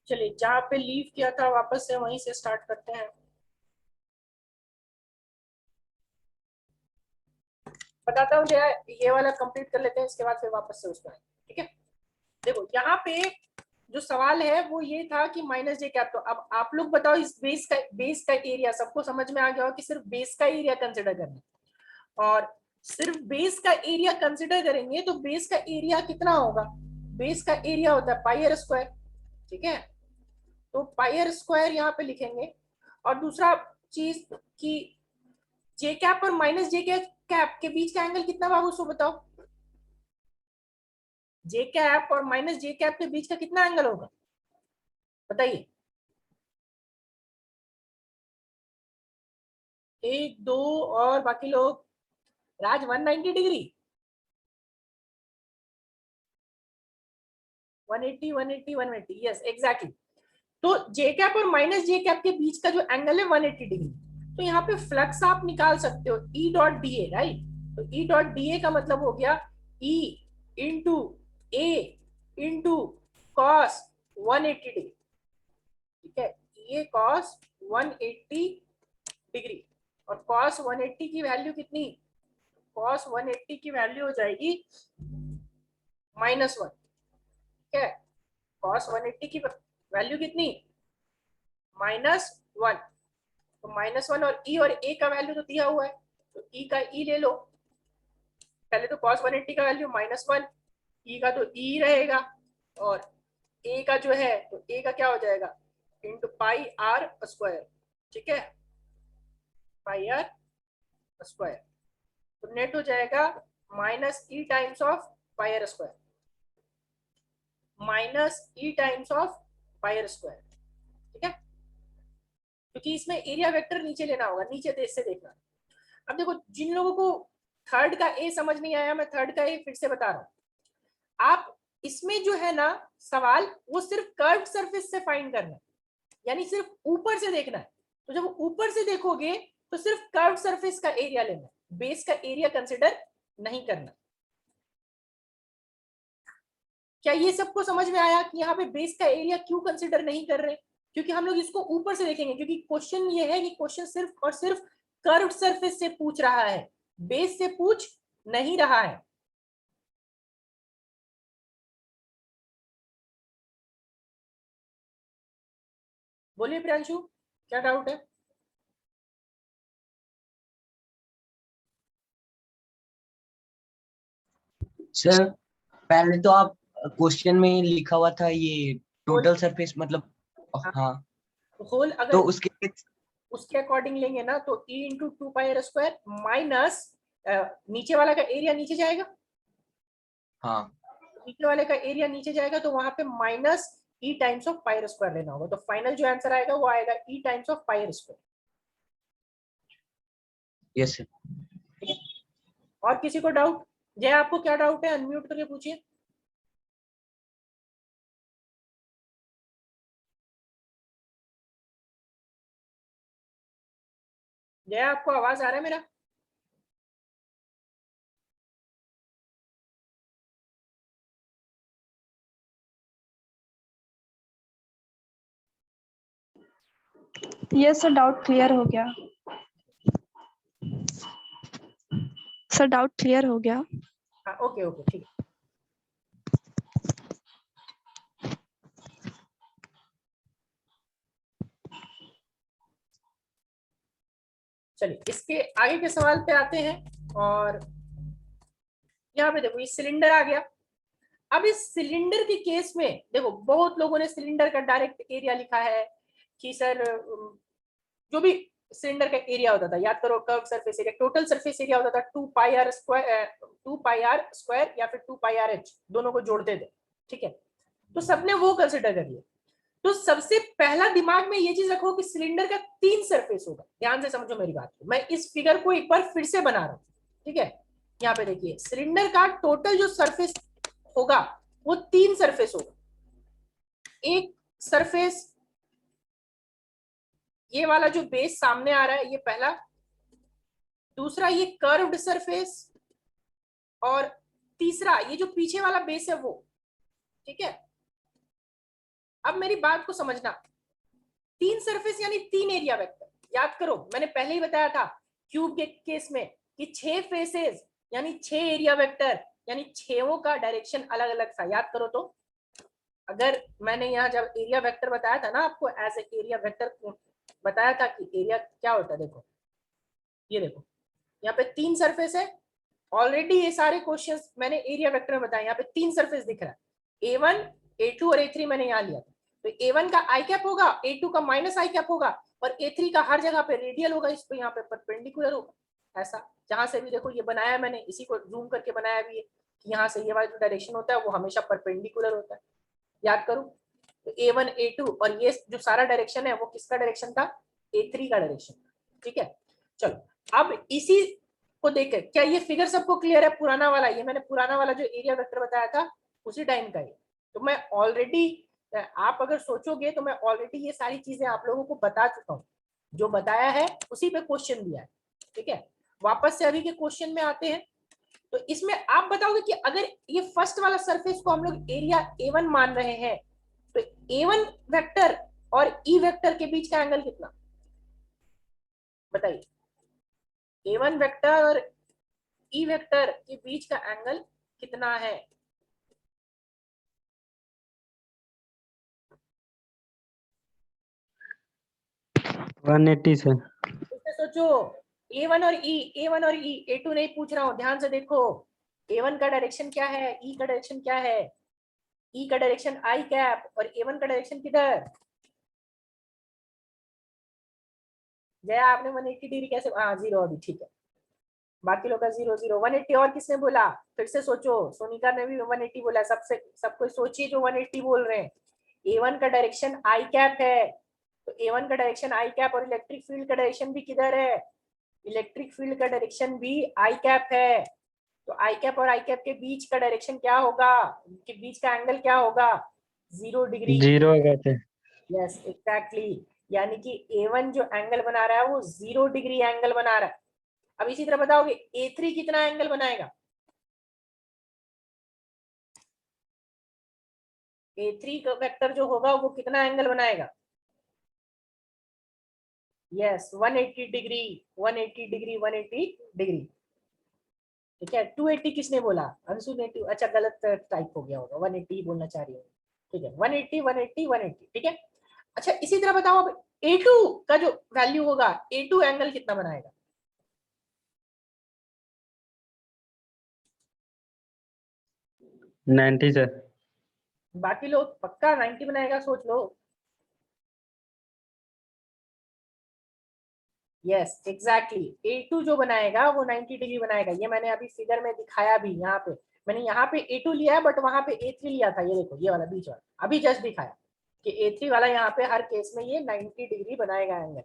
चलिए जहाँ पे लीव किया था वापस से वहीं से स्टार्ट करते हैं। बताता हूँ जरा, ये वाला कंप्लीट कर लेते हैं, इसके बाद फिर वापस से उसमें, ठीक है। देखो यहाँ पे जो सवाल है वो ये था कि माइनस जे कैप, तो अब आप लोग बताओ इस बेस का एरिया सबको समझ में आ गया हो कि सिर्फ बेस का एरिया कंसिडर करना है, और सिर्फ बेस का एरिया कंसिडर करेंगे तो बेस का एरिया कितना होगा, बेस का एरिया होता है पाई आर स्क्वायर, ठीक है। तो पाई आर स्क्वायर यहाँ पे लिखेंगे। और दूसरा चीज कि जे कैप और माइनस जे कैप के बीच का एंगल कितना बाबू, उसको बताओ। जे कैप और माइनस जे कैप के बीच का कितना एंगल होगा, बताइए। 1 2 और बाकी लोग, राज 190 डिग्री, 180 180 180, यस एग्जैक्टली। तो जे कैप और माइनस जे कैप के बीच का जो एंगल है 180 डिग्री। तो यहाँ पे फ्लक्स आप निकाल सकते हो E dot D A, right. तो ई डॉट डी ए का मतलब हो गया ई इंटू ए इंटू कॉस 180 डिग्री, ठीक है। ये कॉस 180 डिग्री, और कॉस 180 की वैल्यू कितनी, कॉस 180 की वैल्यू हो जाएगी -1, ठीक है। कॉस 180 की वैल्यू कितनी, -1। तो -1 और ई और ए का वैल्यू तो दिया हुआ है, तो ई का ई ले लो। पहले तो cos 180 का वैल्यू -1, ई का तो ई रहेगा, और ए का जो है तो ए का क्या हो जाएगा इंटू पाई आर स्क्वायर, ठीक है, पाई आर स्क्वायर। तो नेट हो जाएगा minus E times of pi are square, minus E times of pi are square, ठीक है। क्योंकि इसमें एरिया वेक्टर नीचे लेना होगा, नीचे देश से देखना। अब देखो जिन लोगों को थर्ड का ए समझ नहीं आया, मैं थर्ड का ए फिर से बता रहा हूं। आप इसमें जो है ना सवाल, वो सिर्फ कर्व सरफेस से फाइंड करना है, यानी सिर्फ ऊपर से देखना है। तो जब ऊपर से देखोगे तो सिर्फ कर्व सरफेस का एरिया लेना है, बेस का एरिया कंसिडर नहीं करना। क्या ये सबको समझ में आया कि यहाँ पे बेस का एरिया क्यों कंसिडर नहीं कर रहे, क्योंकि हम लोग इसको ऊपर से देखेंगे, क्योंकि क्वेश्चन ये है कि क्वेश्चन सिर्फ और सिर्फ कर्व सरफेस से पूछ रहा है, बेस से पूछ नहीं रहा है। बोलिए प्रियांशु, क्या डाउट है। सर पहले तो आप क्वेश्चन में लिखा हुआ था ये टोटल सरफेस मतलब, हाँ होल तो अगर उसके उसके अकॉर्डिंग लेंगे ना तो E into 2 pi are square minus नीचे वाला का एरिया नीचे जाएगा, हाँ नीचे वाले का एरिया नीचे जाएगा, तो वहां पे minus E times of pi are square लेना होगा। तो फाइनल जो आंसर आएगा वो आएगा E times of pi are square. Yes sir. ठीक है, और किसी को डाउट, जय आपको क्या डाउट है, अनम्यूट करके पूछिए। जय आपको आवाज आ रहा है मेरा। यस सर, डाउट क्लियर हो गया। सर डाउट क्लियर हो गया। हाँ ओके ओके ठीक है। चलिए इसके आगे के सवाल पे आते हैं, और यहाँ पे देखो ये सिलेंडर आ गया। अब इस सिलेंडर के केस में देखो बहुत लोगों ने सिलेंडर का डायरेक्ट एरिया लिखा है कि सर जो भी सिलेंडर का एरिया होता था, याद करो curve surface area, total surface area होता था 2 पाई आर स्क्वायर या फिर 2 पाई आर एच, दोनों को जोड़ते थे, ठीक है। तो सबने वो कंसिडर कर लिया। तो सबसे पहला दिमाग में ये चीज रखो कि सिलेंडर का 3 सरफेस होगा। ध्यान से समझो मेरी बात को, मैं इस फिगर को एक बार फिर से बना रहा हूं, ठीक है। यहाँ पे देखिए सिलेंडर का टोटल जो सरफेस होगा वो 3 सरफेस होगा। एक सरफेस ये वाला जो बेस सामने आ रहा है, ये पहला। दूसरा ये कर्व्ड सरफेस, और तीसरा ये जो पीछे वाला बेस है वो, ठीक है। अब मेरी बात को समझना, 3 सरफेस यानी 3 एरिया वेक्टर। याद करो मैंने पहले ही बताया था क्यूब के केस में कि 6 फेसेस यानी 6 एरिया वेक्टर, यानी 6 का डायरेक्शन अलग अलग था। याद करो तो अगर मैंने यहाँ जब एरिया वेक्टर बताया था ना आपको, एज ए एरिया वेक्टर बताया था कि एरिया क्या होता है। देखो ये देखो यहाँ पे 3 सरफेस है ऑलरेडी। ये सारे क्वेश्चंस मैंने एरिया वेक्टर में बताया। यहाँ पे 3 सरफेस दिख रहा है, A1 A2 और A3 मैंने यहाँ लिया। तो A1 का आई कैप होगा, A2 का माइनस आई कैप होगा और A3 का हर जगह पे रेडियल होगा, इसको यहाँ पे परपेंडिकुलर होगा। ऐसा जहां से भी देखो ये बनाया मैंने, इसी को जूम करके बनाया भी है कि यहाँ से ये वाला जो डायरेक्शन होता है वो हमेशा परपेंडिकुलर होता है। याद करो तो A1 A2 और ये जो सारा डायरेक्शन है वो किसका डायरेक्शन था, A3 का डायरेक्शन। ठीक है चलो अब इसी को देखकर क्या ये फिगर सबको क्लियर है। पुराना वाला, ये मैंने पुराना वाला जो एरिया वेक्टर बताया था उसी टाइम का ही। तो मैं ऑलरेडी, आप अगर सोचोगे तो मैं ऑलरेडी ये सारी चीजें आप लोगों को बता चुका हूँ। जो बताया है उसी पे क्वेश्चन दिया है। ठीक है वापस से अभी के क्वेश्चन में आते हैं। तो इसमें आप बताओगे कि अगर ये फर्स्ट वाला सरफेस को हम लोग एरिया A1 मान रहे हैं तो A1 वेक्टर और E वेक्टर के बीच का एंगल कितना, बताइए। A1 वेक्टर और E वेक्टर के बीच का एंगल कितना है? वन 180 से। इससे सोचो A1 और E, A2 नहीं पूछ रहा हूं, ध्यान से देखो। A1 का डायरेक्शन क्या है, E का डायरेक्शन क्या है? E का डायरेक्शन आई कैप और A1 का डायरेक्शन किधर? जया आपने 180 डिग्री कैसे, हाँ 0 अभी, ठीक है। बाकी लोग का 0 0 180। और किसने बोला, फिर से सोचो। सोनिका ने भी 180 बोला। सबसे सब कोई सोचिए जो 180 बोल रहे हैं। A1 का डायरेक्शन आई कैप है, तो A1 का डायरेक्शन आई कैप और इलेक्ट्रिक फील्ड का डायरेक्शन भी किधर है, इलेक्ट्रिक फील्ड का डायरेक्शन भी आई कैप है। तो आई कैप और आई कैप के बीच का डायरेक्शन क्या होगा, के बीच का एंगल क्या होगा, 0 डिग्री। 0 कहते हैं। यस एग्जैक्टली, यानी कि A1 जो एंगल बना रहा है वो 0 डिग्री एंगल बना रहा है। अब इसी तरह बताओगे A3 कितना एंगल बनाएगा, A3 का वेक्टर जो होगा वो कितना एंगल बनाएगा? Yes 180 degree, 180 degree, 180 degree. ठीक है 280 किसने बोला, अंशु ने। अच्छा गलत टाइप हो गया होगा, 180 बोलना चाह रही हूँ। ठीक है 180 180 180। ठीक है अच्छा इसी तरह बताओ अब A2 का जो वैल्यू होगा, A2 एंगल कितना बनाएगा? नाइन्टी से। बाकी लोग पक्का 90 बनाएगा, सोच लो। यस एग्जैक्टली, A2 जो बनाएगा वो 90 डिग्री बनाएगा। ये मैंने अभी फिगर में दिखाया भी। यहाँ पे मैंने यहाँ पे A2 लिया है बट वहां पे A3 लिया था। ये देखो ये वाला बीच वाला अभी जस्ट दिखाया कि A3 वाला यहाँ पे हर केस में ये 90 डिग्री बनाएगा एंगल।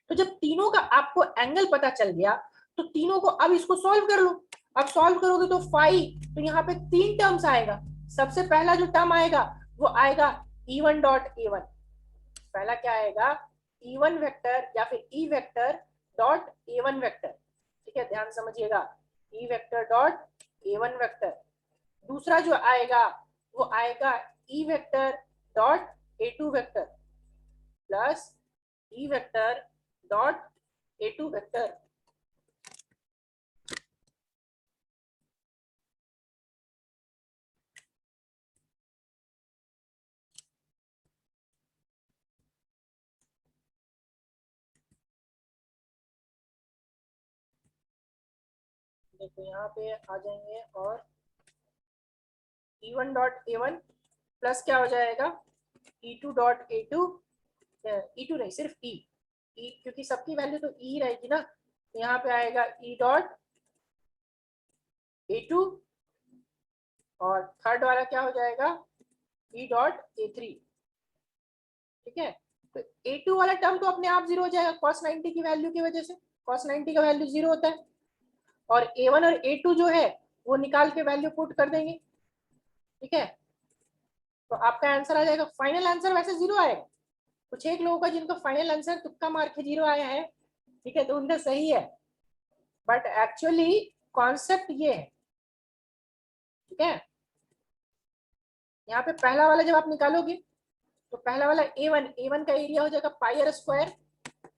तो जब तीनों का आपको एंगल पता चल गया तो तीनों को अब इसको सॉल्व कर लो। अब सॉल्व करोगे तो फाइव, तो यहाँ पे 3 टर्म्स आएगा। सबसे पहला जो टर्म आएगा वो आएगा E1 डॉट A1। पहला क्या आएगा, E1 वेक्टर या फिर E vector dot A1 vector. ठीक है ध्यान समझिएगा, E vector dot A1 vector. दूसरा जो आएगा वो आएगा E vector dot A2 vector plus E vector dot A2 vector. देखो यहाँ पे आ जाएंगे और E1 डॉट A1 प्लस क्या हो जाएगा E2 डॉट A2, E2 नहीं सिर्फ E, क्योंकि सबकी वैल्यू तो E रहेगी ना। तो यहाँ पे आएगा E डॉट A2 और थर्ड वाला क्या हो जाएगा E डॉट A3। ठीक है तो A2 वाला टर्म तो अपने आप 0 हो जाएगा cos 90 की वैल्यू की वजह से। cos 90 का वैल्यू 0 होता है और A1 और A2 जो है वो निकाल के वैल्यू पुट कर देंगे। ठीक है तो आपका आंसर आ जाएगा, फाइनल आंसर वैसे 0 आएगा। कुछ एक लोगों का जिनका फाइनल आंसर तुक्का मार के 0 आया है, ठीक है तो उनका सही है, बट एक्चुअली कॉन्सेप्ट ये है। ठीक है यहाँ पे पहला वाला जब आप निकालोगे तो पहला वाला A1 का एरिया हो जाएगा पाई आर स्क्वायर,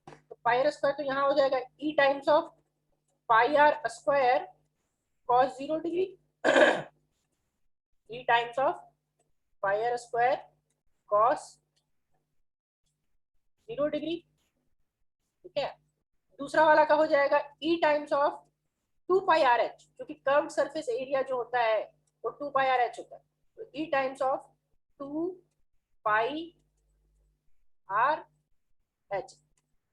तो पाई आर स्क्वायर तो यहाँ हो जाएगा E times of pi are square cos 0 degree E times of pi are square cos 0 degree, ठीक है। दूसरा वाला का हो जाएगा E times of 2 pi R H, क्योंकि कर्व्ड सरफेस एरिया जो होता है वो 2 पाई आर एच होता है, तो E times of 2 pi R H.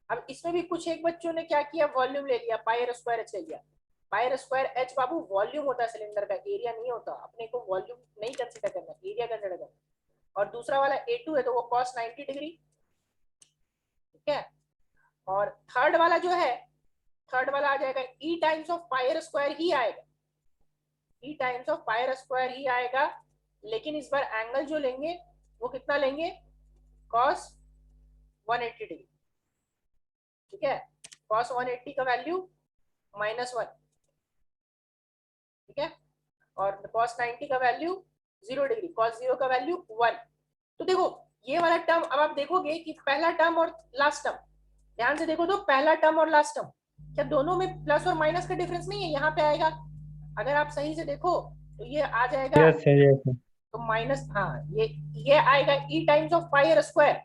अब इसमें भी कुछ एक बच्चों ने क्या किया, वॉल्यूम ले लिया, पाई आर स्क्वायर एच ले लिया। पाई आर स्क्वायर एच बाबू वॉल्यूम होता है सिलेंडर का, एरिया नहीं होता, अपने को वॉल्यूम नहीं कंसीडर करना, एरिया कंसीडर करना। और दूसरा वाला A2 है तो वो cos 90 डिग्री, ठीक है। और थर्ड वाला जो है, थर्ड वाला आ जाएगा E times of pi are square ही आएगा, E times of pi are square ही आएगा, लेकिन इस बार एंगल जो लेंगे वो कितना लेंगे, cos 180 डिग्री, ठीक है। cos 180 का वैल्यू -1, ठीक है। और cos 90 का वैल्यू 0 डिग्री, cos 0 का वैल्यू 1। तो देखो ये वाला टर्म, अब आप देखोगे कि पहला टर्म और लास्ट टर्म, ध्यान से देखो तो पहला टर्म और लास्ट टर्म क्या दोनों में प्लस और माइनस का डिफरेंस नहीं है, यहाँ पे आएगा। अगर आप सही से देखो तो ये आ जाएगा, यस है, यस है। तो माइनस, हाँ ये आएगा E times of pi are square.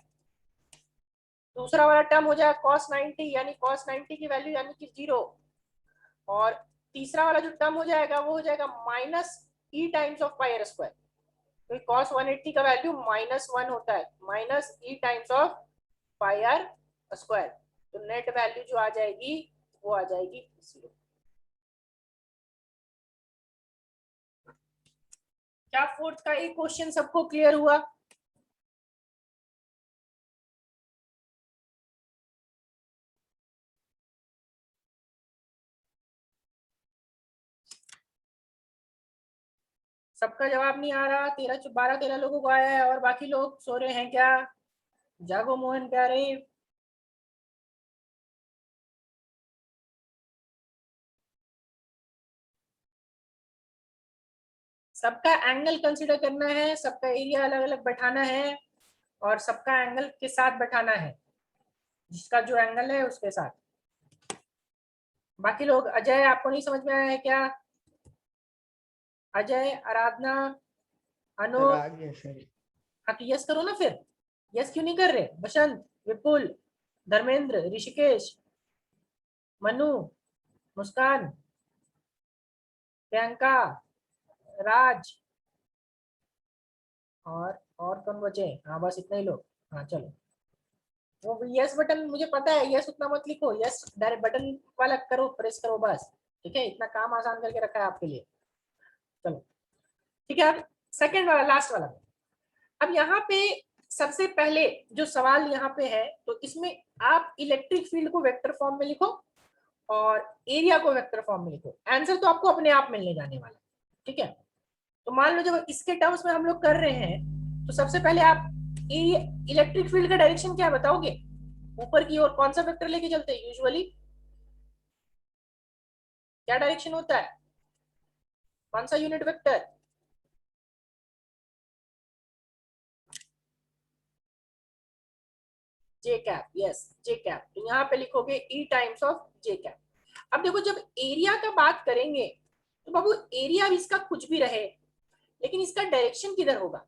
दूसरा वाला टर्म हो जाएगा cos 90, यानी cos 90 की वैल्यू यानी कि 0। और तीसरा वाला जो टर्म हो जाएगा वो हो जाएगा minus E times of pi are square, तो cos 180 का वैल्यू -1 होता है, minus E times of pi are square. तो नेट वैल्यू जो आ जाएगी वो आ जाएगी 0। क्या फोर्थ का एक क्वेश्चन सबको क्लियर हुआ? सबका जवाब नहीं आ रहा, 12-13 लोगों को आया है और बाकी लोग सो रहे हैं क्या? जागो मोहन प्यारे। सबका एंगल कंसीडर करना है, सबका एरिया अलग अलग बैठाना है और सबका एंगल के साथ बैठाना है, जिसका जो एंगल है उसके साथ। बाकी लोग, अजय आपको नहीं समझ में आया है क्या? अजय, आराधना, अनु, हाँ तो यस करो ना फिर। यस क्यों नहीं कर रहे? बसंत, विपुल, धर्मेंद्र, ऋषिकेश, मनु, मुस्कान, प्रियंका, राज, और कौन बचे? हाँ बस इतने ही लोग। हाँ चलो, वो यस बटन मुझे पता है, यस उतना मत लिखो, यस डायरेक्ट बटन वाला करो, प्रेस करो बस, ठीक है। इतना काम आसान करके रखा है आपके लिए। चलो ठीक है, अब सेकंड वाला, लास्ट वाला। अब यहाँ पे सबसे पहले जो सवाल यहाँ पे है, तो इसमें आप इलेक्ट्रिक फील्ड को वेक्टर फॉर्म में लिखो और एरिया को वेक्टर फॉर्म में लिखो। आंसर तो आपको अपने आप मिलने जाने वाला है, ठीक है। तो मान लो जब इसके टर्म्स में हम लोग कर रहे हैं, तो सबसे पहले आप इलेक्ट्रिक फील्ड का डायरेक्शन क्या बताओगे? ऊपर की ओर कौन सा वेक्टर लेके चलते हैं यूजुअली? क्या डायरेक्शन होता है? कौन सा यूनिट वेक्टर? जे कैप, यस जे कैप। तो यहाँ पे लिखोगे E times of J cap. अब देखो जब एरिया का बात करेंगे तो बाबू एरिया इसका कुछ भी रहे, लेकिन इसका डायरेक्शन किधर होगा?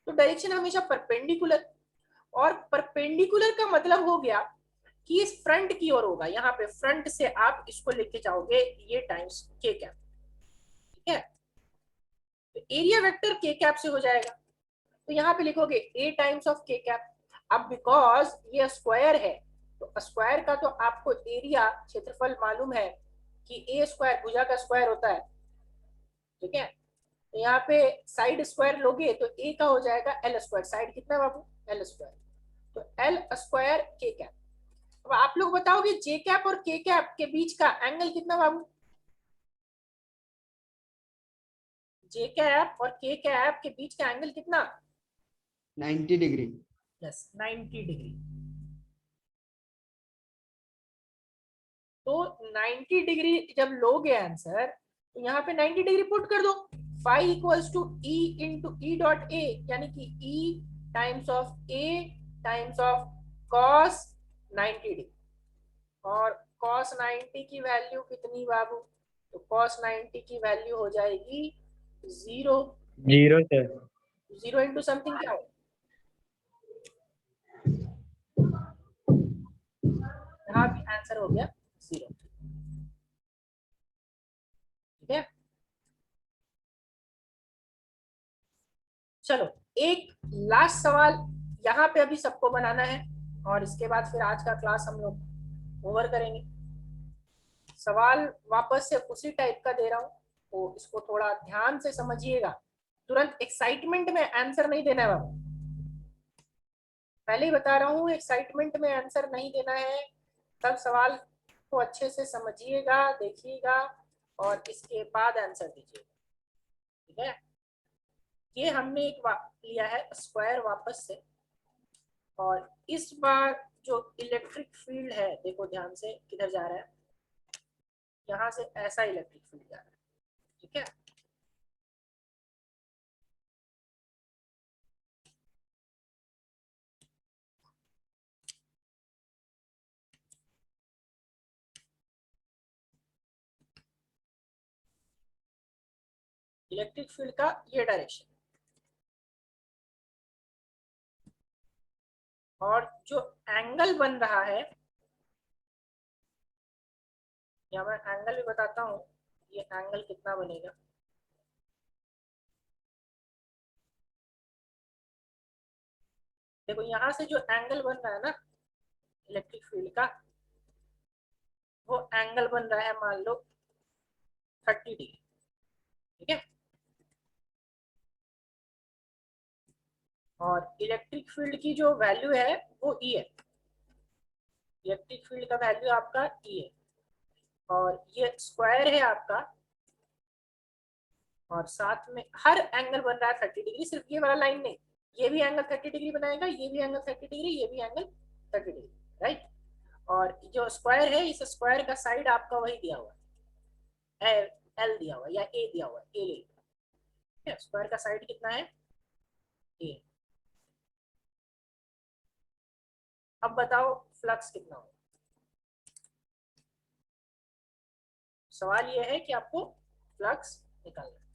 तो डायरेक्शन हमेशा परपेंडिकुलर, और परपेंडिकुलर का मतलब हो गया कि इस फ्रंट की ओर होगा। यहाँ पे फ्रंट से आप इसको लेके जाओगे ये टाइम्स के कैप, ठीक है। तो एरिया वेक्टर के कैप से हो जाएगा, तो यहाँ पे लिखोगे A टाइम्स ऑफ के कैप। अब बिकॉज ये स्क्वायर है, तो स्क्वायर का तो आपको एरिया क्षेत्रफल मालूम है कि ए स्क्वायर भुजा का स्क्वायर होता है, ठीक है। तो यहाँ पे साइड स्क्वायर लोगे तो ए का हो जाएगा एल स्क्वायर। साइड कितना बाबू? एल स्क्वायर, तो एल स्क्वायर के कैप। अब आप लोग बताओगे जे कैप और के कैप के बीच का एंगल कितना बाबू? जे कैप और के कैप के बीच का एंगल कितना? 90 डिग्री। Yes 90 degree. तो 90 डिग्री जब लोगे आंसर, तो यहाँ पे 90 डिग्री पुट कर दो। Phi equals to E into E dot A, यानी कि E times of A times of cos 90 degree, और कॉस 90 की वैल्यू कितनी बाबू? तो कॉस 90 की वैल्यू हो जाएगी 0। 0 सर। 0 इंटू समथिंग क्या हो? यहाँ भी आंसर हो गया 0। ठीक है, चलो एक लास्ट सवाल यहाँ पे अभी सबको बनाना है, और इसके बाद फिर आज का क्लास हम लोग ओवर करेंगे। सवाल वापस से उसी टाइप का दे रहा हूँ, तो इसको थोड़ा ध्यान से समझिएगा। तुरंत एक्साइटमेंट में आंसर नहीं देना है बाबू, पहले ही बता रहा हूँ, एक्साइटमेंट में आंसर नहीं देना है। सब सवाल को अच्छे से समझिएगा, देखिएगा, और इसके बाद आंसर दीजिएगा। ठीक है, ये हमने एक लिया है स्क्वायर वापस से, और इस बार जो इलेक्ट्रिक फील्ड है, देखो ध्यान से किधर जा रहा है, यहाँ से ऐसा इलेक्ट्रिक फील्ड जा रहा है। ठीक है, इलेक्ट्रिक फील्ड का ये डायरेक्शन, और जो एंगल बन रहा है, या मैं एंगल भी बताता हूँ, ये एंगल कितना बनेगा। देखो यहाँ से जो एंगल बन रहा है ना इलेक्ट्रिक फील्ड का, वो एंगल बन रहा है मान लो 30 डिग्री। ठीक है, और इलेक्ट्रिक फील्ड की जो वैल्यू है वो ई है, इलेक्ट्रिक फील्ड का वैल्यू आपका ई है, और ये स्क्वायर है आपका, और साथ में हर एंगल बन रहा है 30 डिग्री। सिर्फ ये वाला लाइन नहीं, ये भी एंगल 30 डिग्री बनाएगा, ये भी एंगल 30 डिग्री, ये भी एंगल 30 डिग्री, राइट। और जो स्क्वायर है, इस स्क्वायर का साइड आपका वही दिया हुआ है, एल दिया हुआ है, या ए दिया हुआ है, ए ले। स्क्वायर का साइड कितना है? ए। अब बताओ फ्लक्स कितना होगा? सवाल ये है कि आपको फ्लक्स निकालना है।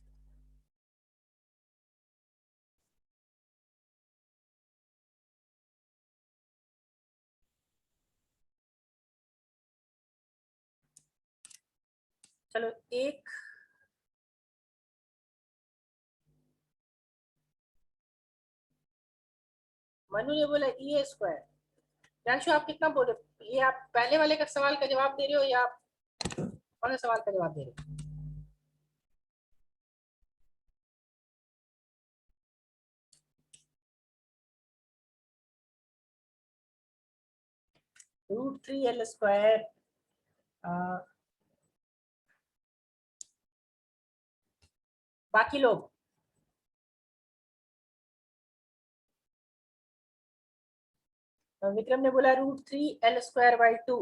चलो एक मनु ने बोला ई ए स्क्वायर। जानशु आप कितना बोले? ये आप पहले वाले का सवाल का जवाब दे रहे हो, या आप कौन सा सवाल का जवाब दे रहे हो? √3 L स्क्वायर। बाकी लोग विक्रम ने बोला √3 L स्क्वायर बाई 2।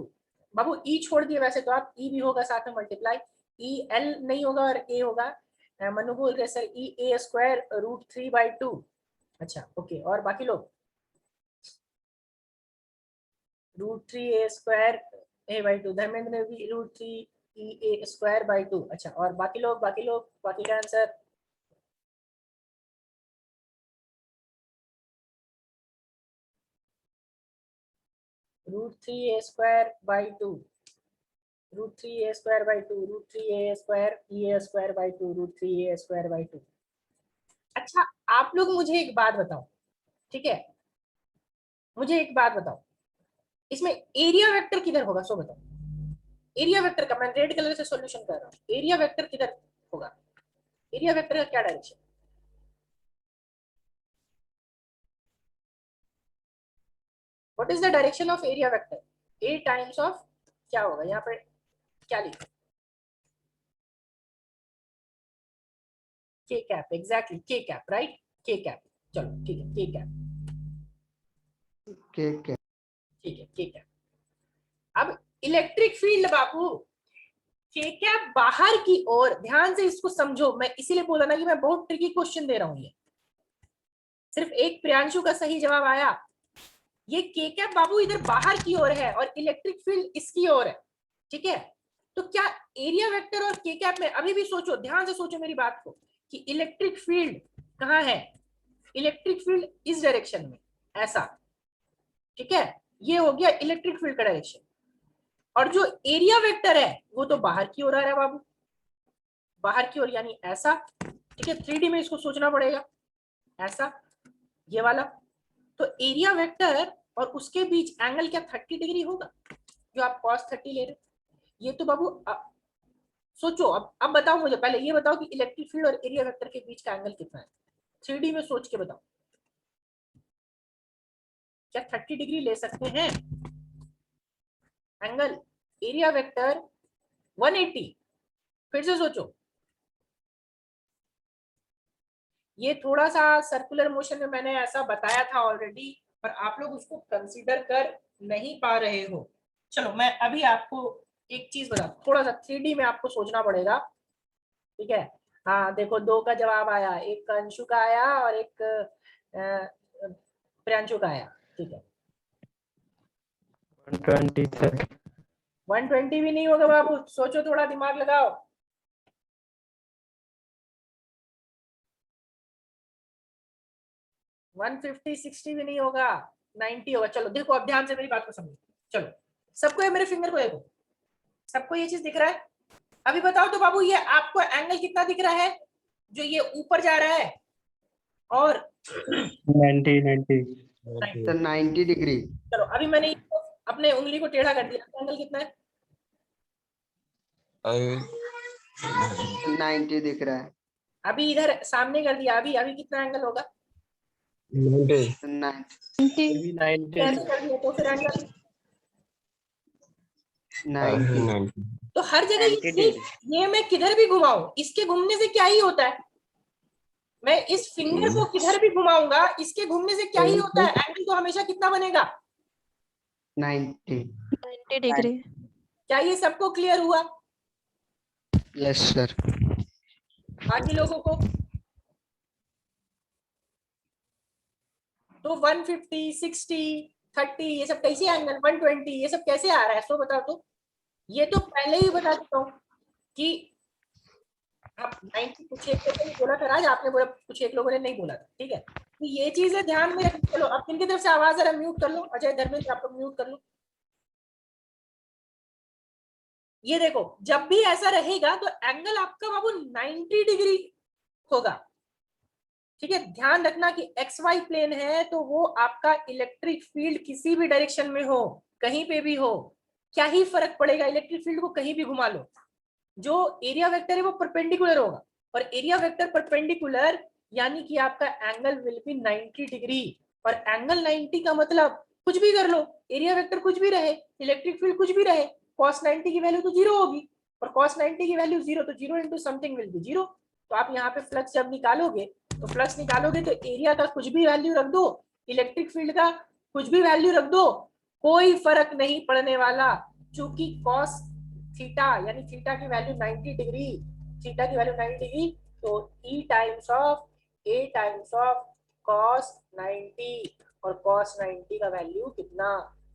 बाबू ई छोड़ दिए, वैसे तो आप ई भी होगा साथ में मल्टीप्लाई, ई एल नहीं होगा और ए होगा। मनु बोल रहे सर ई ए स्क्वायर √3/2। अच्छा ओके, और बाकी लोग √3 A स्क्वायर A/2। धर्मेंद्र ने भी √3 A स्क्वायर बाई 2। अच्छा, और बाकी लोग बाकी का answer? √3 A square by 2, √3 A square by 2, √3 A square E A square by 2, √3 A square by 2। अच्छा, आप लोग मुझे एक बात बताओ, ठीक है, मुझे एक बात बताओ, इसमें एरिया वेक्टर किधर होगा? सो बताओ, एरिया वेक्टर का मैं रेड कलर से सॉल्यूशन कर रहा हूँ, एरिया वेक्टर किधर होगा? एरिया वेक्टर का क्या direction? What is the direction of area vector? A times of क्या होगा यहाँ पर? क्या लिखा? के कैप, एग्जैक्टली के कैप, राइट, के कैप। चलो ठीक है, के कैप, ठीक है, के कैप। अब इलेक्ट्रिक फील्ड बाबू, के कैप बाहर की ओर, ध्यान से इसको समझो, मैं इसीलिए बोला ना कि मैं बहुत ट्रिकी क्वेश्चन दे रहा हूँ ये। सिर्फ एक प्रियांशु का सही जवाब आया। ये के कैप बाबू इधर बाहर की ओर है और इलेक्ट्रिक फील्ड इसकी ओर है, ठीक है। तो क्या एरिया वेक्टर और के कैप में, अभी भी सोचो, ध्यान से सोचो मेरी बात को, कि इलेक्ट्रिक फील्ड कहाँ है? इलेक्ट्रिक फील्ड इस डायरेक्शन में, ऐसा, ठीक है। ये हो गया इलेक्ट्रिक फील्ड का डायरेक्शन। और जो एरिया वेक्टर है वो तो बाहर की ओर आ रहा है बाबू, बाहर की ओर, यानी ऐसा, ठीक है। 3D में इसको सोचना पड़ेगा, ऐसा, ये वाला। तो एरिया वेक्टर और उसके बीच एंगल क्या 30 डिग्री होगा, जो आप cos 30 ले रहे हो? ये तो बाबू सोचो। अब बताओ मुझे, पहले ये बताओ कि इलेक्ट्रिक फील्ड और एरिया वेक्टर के बीच का एंगल कितना है? 3D में सोच के बताओ, क्या 30 डिग्री ले सकते हैं एंगल? Area vector 180। फिर से सोचो, ये थोड़ा सा सर्कुलर मोशन में मैंने ऐसा बताया था ऑलरेडी, पर आप लोग उसको कंसीडर कर नहीं पा रहे हो। चलो मैं अभी आपको एक चीज बता, थोड़ा सा 3D में आपको सोचना पड़ेगा, ठीक है। हाँ देखो, 2 का जवाब आया, एक का अंशु का आया और एक प्रियांशु का आया, ठीक है। 120 सर। 120 भी नहीं होगा बाबू, सोचो, थोड़ा दिमाग लगाओ। वन 50 60 भी नहीं होगा, 90 होगा। चलो देखो, अब ध्यान से मेरी बात को समझो। चलो सबको, ये मेरे फिंगर को देखो, सबको ये चीज दिख रहा है? अभी बताओ तो बाबू, ये आपको एंगल कितना दिख रहा है जो ये ऊपर जा रहा है? और 90 सर 90 डिग्री। चलो अभी मैंने अपने उंगली को टेढ़ा कर दिया, एंगल कितना है? 90 दिख रहा है। अभी इधर सामने कर दिया, अभी अभी कितना एंगल होगा? 90। 90 कैसे कर दिया तो फिर एंगल? 90। तो हर जगह ये मैं किधर भी घुमाऊं, इसके घूमने से क्या ही होता है? मैं इस फिंगर को किधर भी घुमाऊंगा, इसके घूमने से क्या ही होता है? एंगल तो हमेशा कितना बनेगा? 90। 90 डिग्री। क्या ये सबको क्लियर हुआ? Yes sir. बाकी लोगों को तो 150 60 30 ये सब कैसे एंगल, 120 ये सब कैसे आ रहा है, सो बताओ तो। ये तो पहले ही बता चुका हूं कि आप 90 कुछ एक लोगों ने बोला था, राज आपने बोला, कुछ एक लोगों ने नहीं बोला था, ठीक है। तो ये चीज है, ध्यान में रखना। चलो अब किनकी तरफ से आवाज जरा म्यूट कर लो, अजय धर्मेंद्र आप लोग म्यूट कर लो। ये देखो, जब भी ऐसा रहेगा तो एंगल आपका बाबू 90 डिग्री होगा, ठीक है। ध्यान रखना कि एक्स वाई प्लेन है तो वो आपका इलेक्ट्रिक फील्ड किसी भी डायरेक्शन में हो, कहीं पे भी हो, क्या ही फर्क पड़ेगा? इलेक्ट्रिक फील्ड को कहीं भी घुमा लो, जो एरिया वेक्टर है वो परपेंडिकुलर होगा, और एरिया वेक्टर परपेंडिकुलर यानी कि आपका एंगल विल बी 90 डिग्री। और एंगल 90 का मतलब कुछ भी कर लो, एरिया वेक्टर कुछ भी रहे, इलेक्ट्रिक फील्ड कुछ भी रहे, cos 90 की वैल्यू तो 0 होगी, और cos 90 की वैल्यू 0, तो 0 इंटू समथिंग विल बी 0। तो आप यहाँ पे फ्लक्स जब निकालोगे, तो फ्लक्स निकालोगे तो एरिया का कुछ भी वैल्यू रख दो, इलेक्ट्रिक फील्ड का कुछ भी वैल्यू रख दो, कोई फर्क नहीं पड़ने वाला, क्योंकि cos थीटा यानी थीटा की वैल्यू 90 डिग्री, थीटा की वैल्यू 90 डिग्री, तो E times of A times of cos 90, और cos 90 का वैल्यू कितना?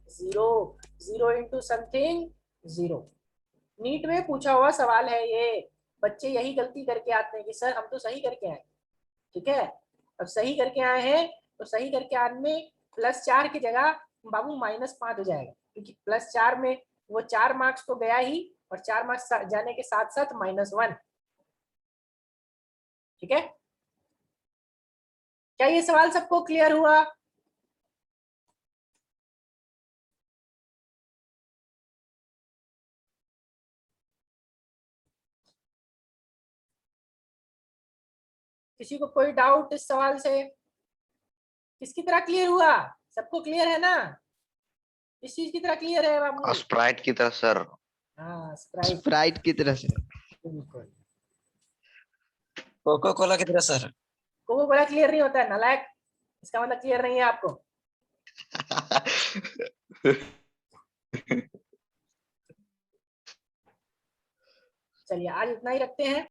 0, 0 इंटू समथिंग 0। नीट में पूछा हुआ सवाल है ये, बच्चे यही गलती करके आते हैं कि सर हम तो सही करके आए, ठीक है। अब सही करके आए हैं तो सही करके आने में +4 की जगह बाबू -5 हो जाएगा, क्योंकि +4 में वो 4 मार्क्स तो गया ही, और 4 मार्क्स जाने के साथ साथ -1, ठीक है। क्या ये सवाल सबको क्लियर हुआ? किसी को कोई डाउट इस सवाल से? किसकी तरह क्लियर हुआ? सबको क्लियर है ना? किस चीज की तरह क्लियर है बाबू? स्प्राइट की तरह सर। हाँ स्प्राइट, स्प्राइट की तरह से। बिल्कुल। कोको कोला की तरह सर। कोको कोला क्लियर नहीं होता है नालायक, इसका मतलब क्लियर नहीं है आपको। चलिए आज इतना ही रखते हैं।